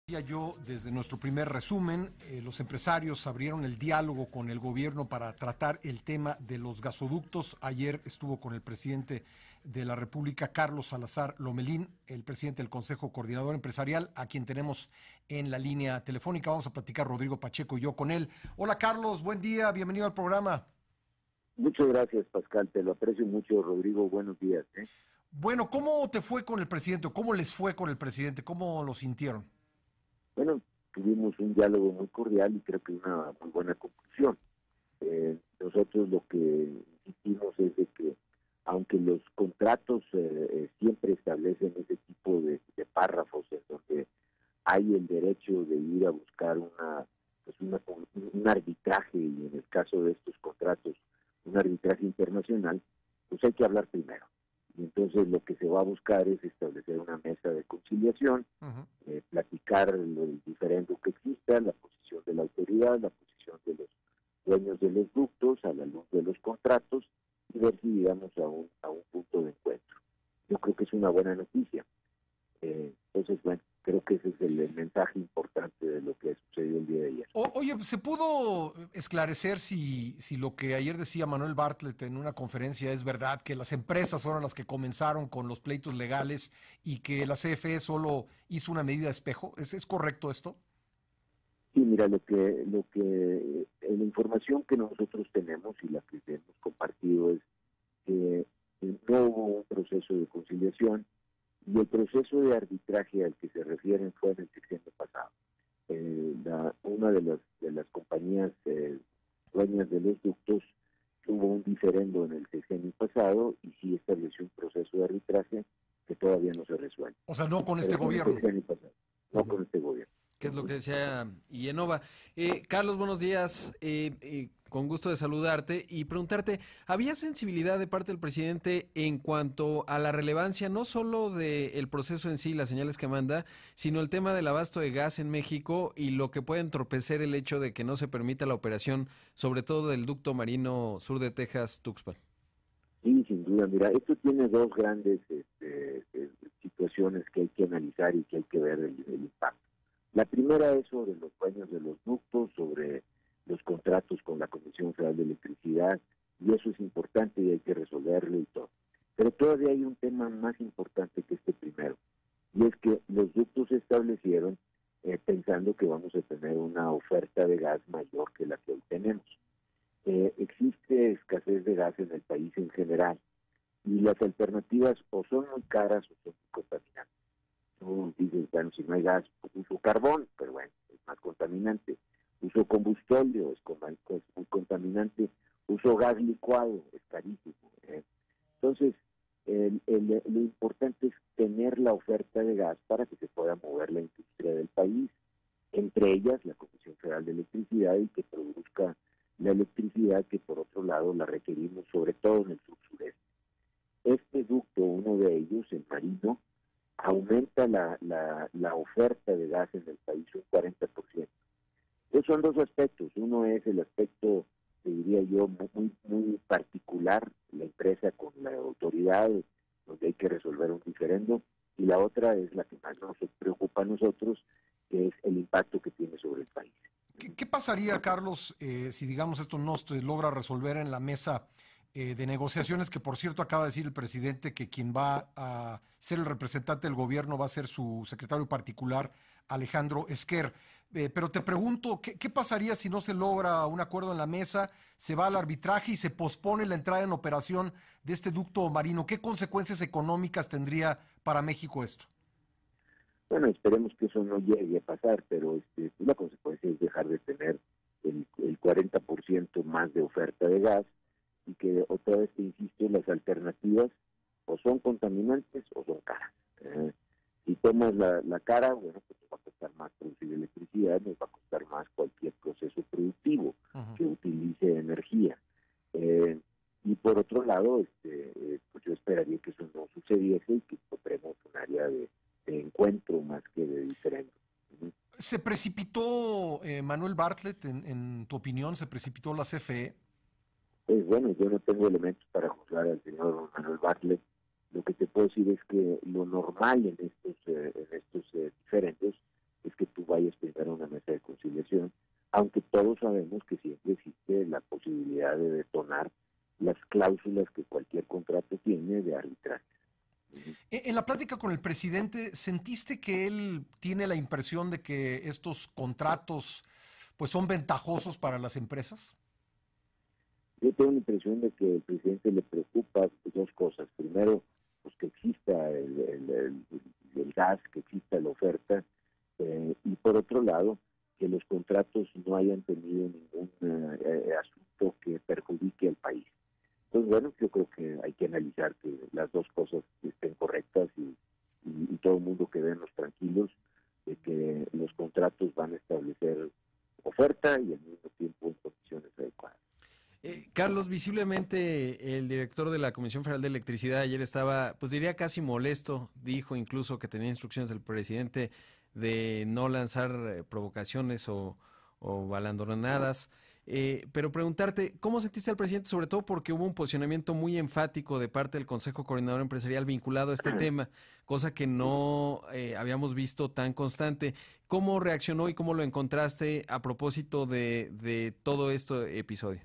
Yo, desde nuestro primer resumen, los empresarios abrieron el diálogo con el gobierno para tratar el tema de los gasoductos. Ayer estuvo con el presidente de la República, Carlos Salazar Lomelín, el presidente del Consejo Coordinador Empresarial, a quien tenemos en la línea telefónica. Vamos a platicar Rodrigo Pacheco y yo con él. Hola Carlos, buen día, bienvenido al programa. Muchas gracias, Pascal, te lo aprecio mucho, Rodrigo, buenos días. Bueno, ¿cómo te fue con el presidente? ¿Cómo les fue con el presidente? ¿Cómo lo sintieron? Bueno, tuvimos un diálogo muy cordial y creo que una muy buena conclusión. Nosotros lo que insistimos es de que, aunque los contratos siempre establecen ese tipo de párrafos en donde hay el derecho de ir a buscar un arbitraje, y en el caso de estos contratos, un arbitraje internacional, pues hay que hablar primero. Y entonces lo que se va a buscar es establecer una mesa de conciliación, platicar el diferendo que exista, la posición de la autoridad, la posición de los dueños de los ductos, a la luz de los contratos, y ver si llegamos a un punto de encuentro. Yo creo que es una buena noticia. Entonces, bueno, creo que ese es el mensaje importante de lo que sucedió el día de ayer. Oye, ¿se pudo esclarecer si lo que ayer decía Manuel Bartlett en una conferencia es verdad, que las empresas fueron las que comenzaron con los pleitos legales y que la CFE solo hizo una medida de espejo? ¿Es correcto esto? Sí, mira, la información que nosotros tenemos y la que hemos compartido es que no hubo un proceso de conciliación, y el proceso de arbitraje al que se refieren fue en el sexenio pasado. Una de las compañías dueñas de los ductos tuvo un diferendo en el sexenio pasado y sí estableció un proceso de arbitraje que todavía no se resuelve. O sea, no con este Pero gobierno. el sexenio pasado, no con este gobierno. Que es lo que decía Ienova. Carlos, buenos días. Con gusto de saludarte y preguntarte, ¿había sensibilidad de parte del presidente en cuanto a la relevancia no solo del proceso en sí, las señales que manda, sino el tema del abasto de gas en México y lo que puede entorpecer el hecho de que no se permita la operación, sobre todo del ducto marino sur de Texas, Tuxpan? Sí, sin duda. Mira, esto tiene dos grandes situaciones que hay que analizar y que hay que ver el impacto. La primera es sobre los dueños de los ductos, sobre los contratos con la Comisión Federal de Electricidad, y eso es importante y hay que resolverlo y todo. Pero todavía hay un tema más importante que este primero, y es que los ductos se establecieron pensando que vamos a tener una oferta de gas mayor que la que hoy tenemos. Existe escasez de gas en el país en general, y las alternativas o son muy caras o son muy contaminantes. Tú dices, bueno, si no hay gas, pues uso carbón, pero bueno, es más contaminante. Uso combustóleo, es muy contaminante. Uso gas licuado, es carísimo. Entonces, lo importante es tener la oferta de gas para que se pueda mover la industria del país, entre ellas la Comisión Federal de Electricidad, y que produzca la electricidad que por otro lado la requerimos sobre todo en el sur-sureste. Este ducto, uno de ellos, el marino, aumenta la oferta de gas en el país un 40%. Esos son dos aspectos. Uno es el aspecto, te diría yo, muy particular, la empresa con la autoridad, donde hay que resolver un diferendo, y la otra es la que más nos preocupa a nosotros, que es el impacto que tiene sobre el país. ¿Qué pasaría, Carlos, si digamos esto no se logra resolver en la mesa de negociaciones, que por cierto acaba de decir el presidente que quien va a ser el representante del gobierno va a ser su secretario particular, Alejandro Esquer? Pero te pregunto, ¿qué pasaría si no se logra un acuerdo en la mesa, se va al arbitraje y se pospone la entrada en operación de este ducto marino? ¿Qué consecuencias económicas tendría para México esto? Bueno, esperemos que eso no llegue a pasar, pero la consecuencia es dejar de tener el 40% más de oferta de gas, y que otra vez te insisto, las alternativas o son contaminantes o son caras. Si tomas la cara, bueno, pues nos va a costar más producir electricidad, nos va a costar más cualquier proceso productivo que utilice energía. Y por otro lado, pues yo esperaría que eso no sucediese y que encontremos un área de encuentro más que de diferencia. ¿Se precipitó Manuel Bartlett, en tu opinión, se precipitó la CFE? Pues bueno, yo no tengo elementos para juzgar al señor Manuel Bartlett. Lo que te puedo decir es que lo normal en estos diferendos es que tú conciliación, aunque todos sabemos que siempre existe la posibilidad de detonar las cláusulas que cualquier contrato tiene de arbitraje. En la plática con el presidente, ¿sentiste que él tiene la impresión de que estos contratos pues son ventajosos para las empresas? Yo tengo la impresión de que al presidente le preocupa dos cosas. Primero, pues que exista el gas, que exista la oferta, y por otro lado, que los contratos no hayan tenido ningún asunto que perjudique al país. Entonces, bueno, yo creo que hay que analizar que las dos cosas estén correctas y todo el mundo quedemos tranquilos de que los contratos van a establecer oferta y al mismo tiempo en condiciones adecuadas. Carlos, visiblemente el director de la Comisión Federal de Electricidad ayer estaba, pues diría casi molesto, dijo incluso que tenía instrucciones del presidente de no lanzar provocaciones o balandronadas. Pero preguntarte, ¿cómo sentiste al presidente? Sobre todo porque hubo un posicionamiento muy enfático de parte del Consejo Coordinador Empresarial vinculado a este tema, cosa que no habíamos visto tan constante. ¿Cómo reaccionó y cómo lo encontraste a propósito de todo este episodio?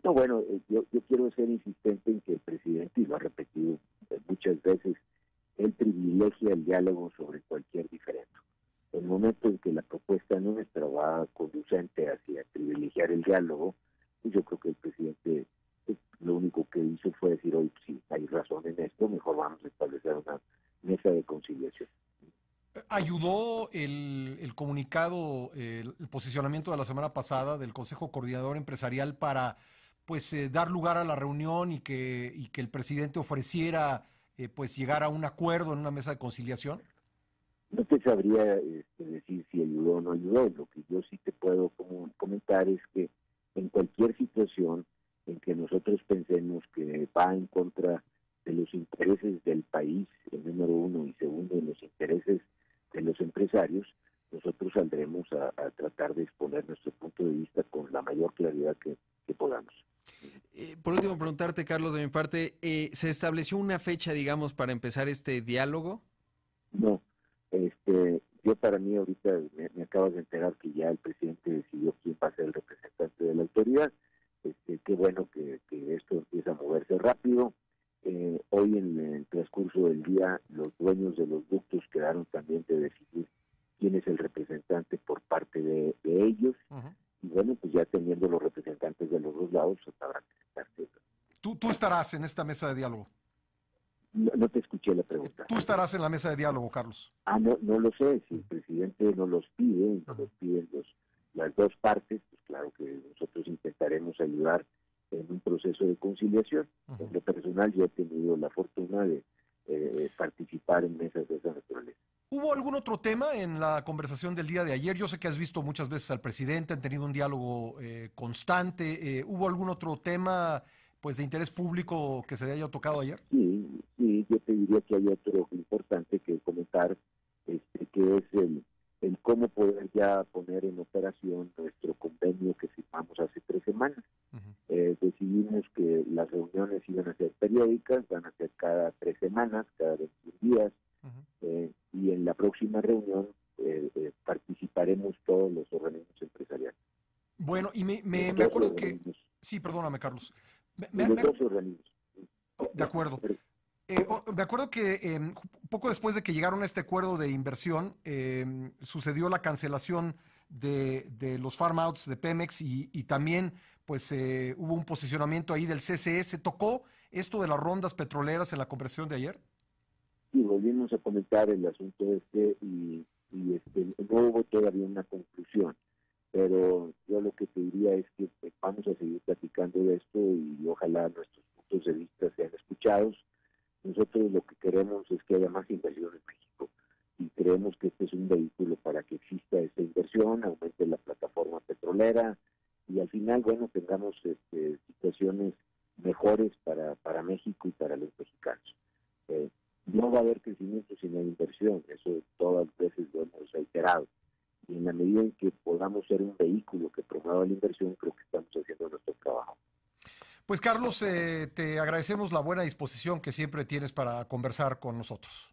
No, bueno, yo quiero ser insistente en que el presidente, y lo ha repetido muchas veces, él privilegia el diálogo sobre cualquier diferendo. En el momento en que la propuesta nuestra va conducente hacia privilegiar el diálogo, pues yo creo que el presidente lo único que hizo fue decir, hoy sí, hay razón en esto, mejor vamos a establecer una mesa de conciliación. ¿Ayudó el comunicado, el posicionamiento de la semana pasada del Consejo Coordinador Empresarial para pues dar lugar a la reunión y que el presidente ofreciera pues llegar a un acuerdo en una mesa de conciliación? No te sabría decir si ayudó o no ayudó. Lo que yo sí te puedo comentar es que en cualquier situación en que nosotros pensemos que va en contra de los intereses del país, el número uno, y segundo, de los intereses de los empresarios, nosotros saldremos a tratar de exponer nuestro punto de vista con la mayor claridad que podamos. Por último, preguntarte, Carlos, de mi parte, ¿se estableció una fecha, digamos, para empezar este diálogo? No, yo para mí ahorita me acabas de enterar que ya el presidente decidió quién va a ser el representante de la autoridad. Qué bueno que esto empieza a moverse rápido. Hoy en el transcurso del día los dueños de los ductos quedaron también de decidir quién es el representante por parte de ellos. Uh-huh. Y bueno, pues ya teniendo los representantes de los dos lados, habrá que sentarse. ¿Tú estarás en esta mesa de diálogo? No te escuché la pregunta. ¿Tú estarás en la mesa de diálogo, Carlos? No lo sé. Si el presidente no los pide, no los piden las dos partes, pues claro que nosotros intentaremos ayudar en un proceso de conciliación. Uh-huh. En lo personal, yo he tenido la fortuna de participar en mesas de esa naturaleza. ¿Hubo algún otro tema en la conversación del día de ayer? Yo sé que has visto muchas veces al presidente, han tenido un diálogo constante. ¿Hubo algún otro tema pues de interés público que se haya tocado ayer? Sí, yo te diría que hay otro importante que comentar, que es el cómo poder ya poner en operación nuestro convenio que firmamos hace 3 semanas. Uh-huh. Decidimos que las reuniones iban a ser periódicas, van a ser cada 3 semanas, cada 21 días, uh-huh. Y en la próxima reunión participaremos todos los organismos empresariales. Bueno, y me acuerdo que... Sí, perdóname, Carlos. Dos organismos. De acuerdo. Me acuerdo que poco después de que llegaron a este acuerdo de inversión, sucedió la cancelación de los farm outs de Pemex y también pues hubo un posicionamiento ahí del CCE. ¿Se tocó esto de las rondas petroleras en la conversación de ayer? Sí, volvimos a comentar el asunto y no hubo todavía una conclusión, pero yo lo que te diría es que vamos a seguir platicando de esto y ojalá nuestros puntos de vista sean escuchados. Nosotros lo que queremos es que haya más inversión en México y creemos que este es un vehículo para que exista esta inversión, aumente la plataforma petrolera y al final, bueno, tengamos situaciones mejores para México y para los mexicanos. No va a haber crecimiento sin la inversión, eso todas las veces lo hemos reiterado. Y en la medida en que podamos ser un vehículo que promueva la inversión, creo que estamos haciendo nuestro trabajo. Pues Carlos, te agradecemos la buena disposición que siempre tienes para conversar con nosotros.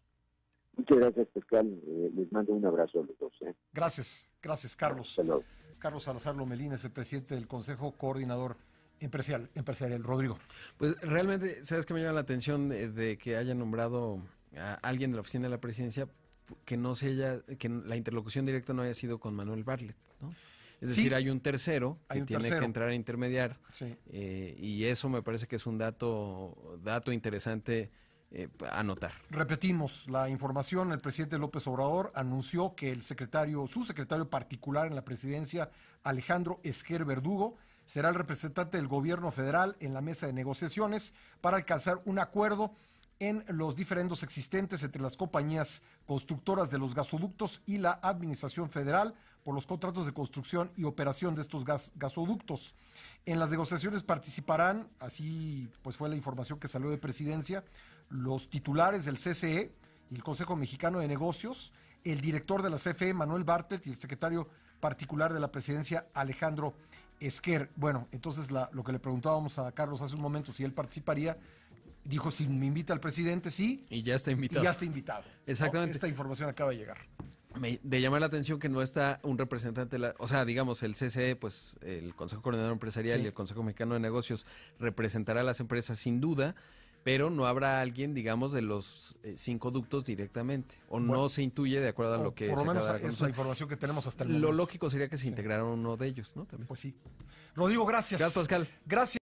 Muchas gracias, Pascal. Les mando un abrazo a los dos. Gracias. Gracias, Carlos. Hasta luego. Carlos Salazar Lomelín es el presidente del Consejo Coordinador Empresarial. Rodrigo. Pues realmente, ¿sabes qué me llama la atención de que haya nombrado a alguien de la oficina de la presidencia que la interlocución directa no haya sido con Manuel Bartlett, ¿no? Es decir, hay un tercero que tiene que entrar a intermediar, y eso me parece que es un dato interesante a notar. Repetimos la información. El presidente López Obrador anunció que su secretario particular en la presidencia, Alejandro Esquer Verdugo, será el representante del gobierno federal en la mesa de negociaciones para alcanzar un acuerdo en los diferendos existentes entre las compañías constructoras de los gasoductos y la administración federal por los contratos de construcción y operación de estos gasoductos. En las negociaciones participarán, así pues fue la información que salió de presidencia, los titulares del CCE y el Consejo Mexicano de Negocios, el director de la CFE, Manuel Bartlett, y el secretario particular de la presidencia, Alejandro Esquer. Bueno, entonces lo que le preguntábamos a Carlos hace un momento, si él participaría, dijo, si me invita el presidente, sí. Y ya está invitado. Y ya está invitado. Exactamente. ¿No? Esta información acaba de llegar. De llamar la atención que no está un representante, o sea, digamos, el CCE, pues el Consejo Coordinador Empresarial y el Consejo Mexicano de Negocios representará a las empresas sin duda, pero no habrá alguien, digamos, de los 5 ductos directamente, o no se intuye de acuerdo a lo que por se lo menos acaba de es la información que tenemos hasta el momento. Lo lógico sería que se integrara uno de ellos, ¿no? También. Pues sí. Rodrigo, gracias. Gracias, Pascal. Gracias.